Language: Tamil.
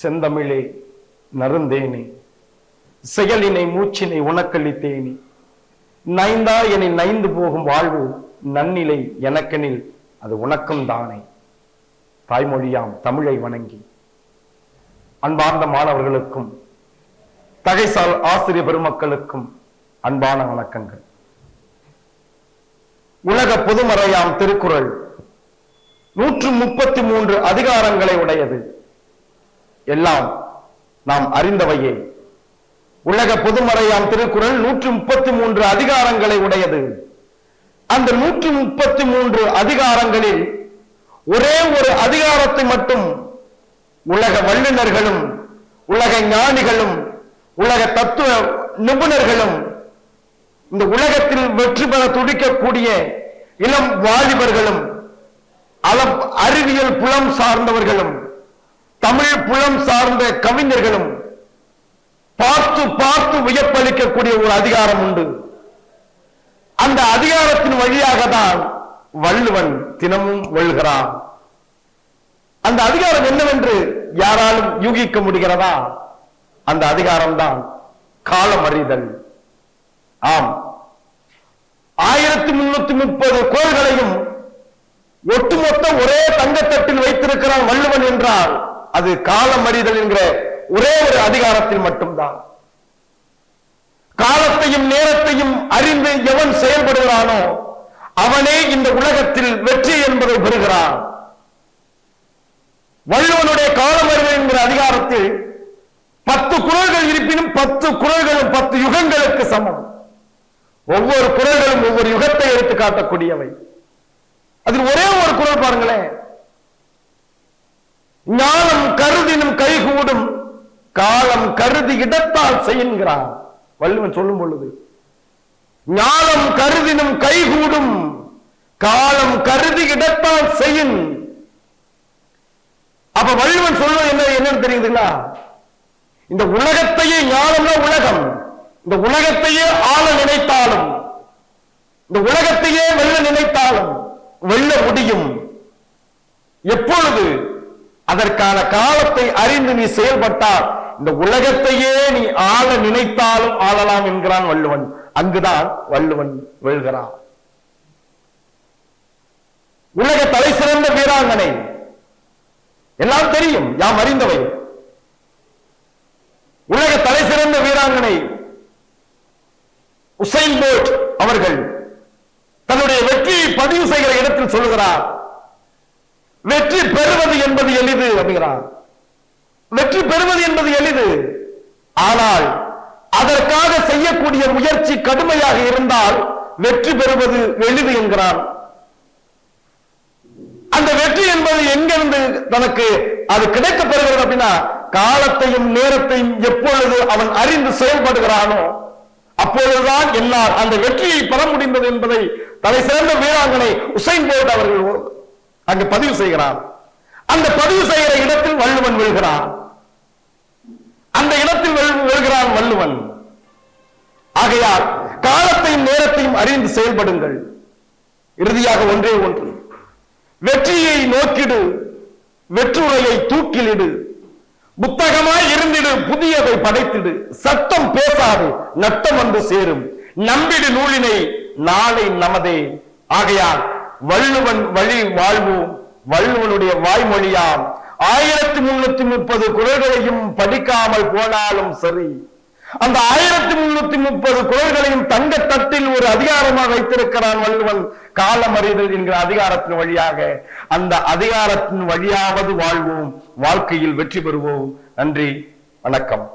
செந்தமிழே நருந்தேனே, செயலினை மூச்சினை உனக்களித்தேனே, நைந்தா எனில் நைந்து போகும் வாழ்வு நன்னிலை எனக்கெனில் அது உனக்கும் தானே. தாய்மொழியாம் தமிழை வணங்கி அன்பார்ந்த மாணவர்களுக்கும் தகைசால் ஆசிரியர் பெருமக்களுக்கும் அன்பான வணக்கங்கள். உலக பொதுமறையாம் திருக்குறள் 133 அதிகாரங்களை உடையது. எல்லாம் நாம் அறிந்தவையே. உலக பொதுமறையாம் திருக்குறள் 133 அதிகாரங்களை உடையது. அந்த 133 அதிகாரங்களில் ஒரே ஒரு அதிகாரத்தை மட்டும் உலக வல்லுநர்களும் உலக ஞானிகளும் உலக தத்துவ நிபுணர்களும் இந்த உலகத்தில் வெற்றி பெற துடிக்கக்கூடிய இளம் வாலிபர்களும் அறிவியல் புலம் சார்ந்தவர்களும் தமிழ் புலம் சார்ந்த கவிஞர்களும் பார்த்து பார்த்து வியப்பளிக்கக்கூடிய ஒரு அதிகாரம் உண்டு. அந்த அதிகாரத்தின் வழியாக தான் வள்ளுவன் தினமும் வெல்கிறான். அந்த அதிகாரம் என்னவென்று யாராலும் யூகிக்க முடிகிறதா? அந்த அதிகாரம் தான் காலம் அறிதல். ஆம், 1330 கோள்களையும் ஒட்டுமொத்த ஒரே தங்கத்தட்டில் வைத்திருக்கிறான் வள்ளுவன் என்றால் அது காலம் அறிதல் என்கிற ஒரே ஒரு அதிகாரத்தில் மட்டும்தான். காலத்தையும் நேரத்தையும் அறிந்து எவன் செயல்படுகிறானோ அவனே இந்த உலகத்தில் வெற்றி என்பதை பெறுகிறான். வள்ளுவனுடைய காலம் அறிதல் என்கிற அதிகாரத்தில் 10 குறள்கள் இருப்பினும் 10 குறள்களும் 10 யுகங்களுக்கு சமம். ஒவ்வொரு குறள்களும் ஒவ்வொரு யுகத்தை எடுத்து காட்டக்கூடியவை. அதில் ஒரே ஒரு குறள் பாருங்களேன். ஞானம் கருதினும் கைகூடும், காலம் கருதி இடத்தால் செய்கிறான். வள்ளுவன் சொல்லும் பொழுது ஞானம் கருதினும் கைகூடும், காலம் கருதி இடத்தால் செய்யும். அப்ப வள்ளுவன் சொல்வது என்னன்னு தெரியுதுங்களா? இந்த உலகத்தையே, ஞானம்னா உலகம், இந்த உலகத்தையே ஆள நினைத்தாலும் இந்த உலகத்தையே வெல்ல நினைத்தாலும் வெல்ல முடியும். எப்பொழுது? அதற்கான காலத்தை அறிந்து நீ செயல்பட்டால் இந்த உலகத்தையே நீ ஆள நினைத்தாலும் ஆளலாம் என்கிறான் வள்ளுவன். அங்குதான் வள்ளுவன் வெல்கிறான். உலக தலை சிறந்த வீராங்கனை எல்லாம் தெரியும், யாம் அறிந்தவை. உலக தலை சிறந்த வீராங்கனை உசைன் போல்ட் அவர்கள் தன்னுடைய வெற்றியை பதிவு செய்கிற இடத்தில் சொல்லுகிறார், வெற்றி பெறுவது என்பது எளிது அப்படிங்கிறார். வெற்றி பெறுவது என்பது எளிது, ஆனால் அதற்காக செய்யக்கூடிய முயற்சி கடுமையாக இருந்தால் வெற்றி பெறுவது எளிது என்கிறார். அந்த வெற்றி என்பது எங்கிருந்து தனக்கு அது கிடைக்கப்படுகிறது அப்படின்னா, காலத்தையும் நேரத்தையும் எப்பொழுது அவன் அறிந்து செயல்படுகிறானோ அப்பொழுதுதான் என்னால் அந்த வெற்றியை பெற முடிந்தது என்பதை தலை சிறந்த வீராங்கனை உசைன் போல்ட் அவர்கள் அங்கு பதிவு செய்கிறார். அந்த பதிவு செய்கிற இடத்தில் வள்ளுவன் வெல்கிறான். அந்த இடத்தில் வெல்கிறான் வள்ளுவன். ஆகையால் காலத்தையும் நேரத்தையும் அறிந்து செயல்படுங்கள். இறுதியாக ஒன்றே ஒன்று, வெற்றியை நோக்கிடு, வெற்றுரையை தூக்கிலிடு, புத்தகமாய் இருந்திடு, புதியதை படைத்திடு, சத்தம் பேசாது, நட்டம் வந்து சேரும், நம்பிடு நூலினை, நாளை நமதே. ஆகையால் வள்ளுவன் வழி வாழ்வோம். வள்ளுவனுடைய வாய்மொழியாம் 1330 குறள்களையும் படிக்காமல் போனாலும் சரி, அந்த 1330 குறள்களையும் தங்கத்தட்டில் ஒரு அதிகாரமாக வைத்திருக்கிறான் வள்ளுவன். காலம் அறிதல் என்கிற அதிகாரத்தின் வழியாக அந்த அதிகாரத்தின் வழியாவது வாழ்வோம், வாழ்க்கையில் வெற்றி பெறுவோம். நன்றி, வணக்கம்.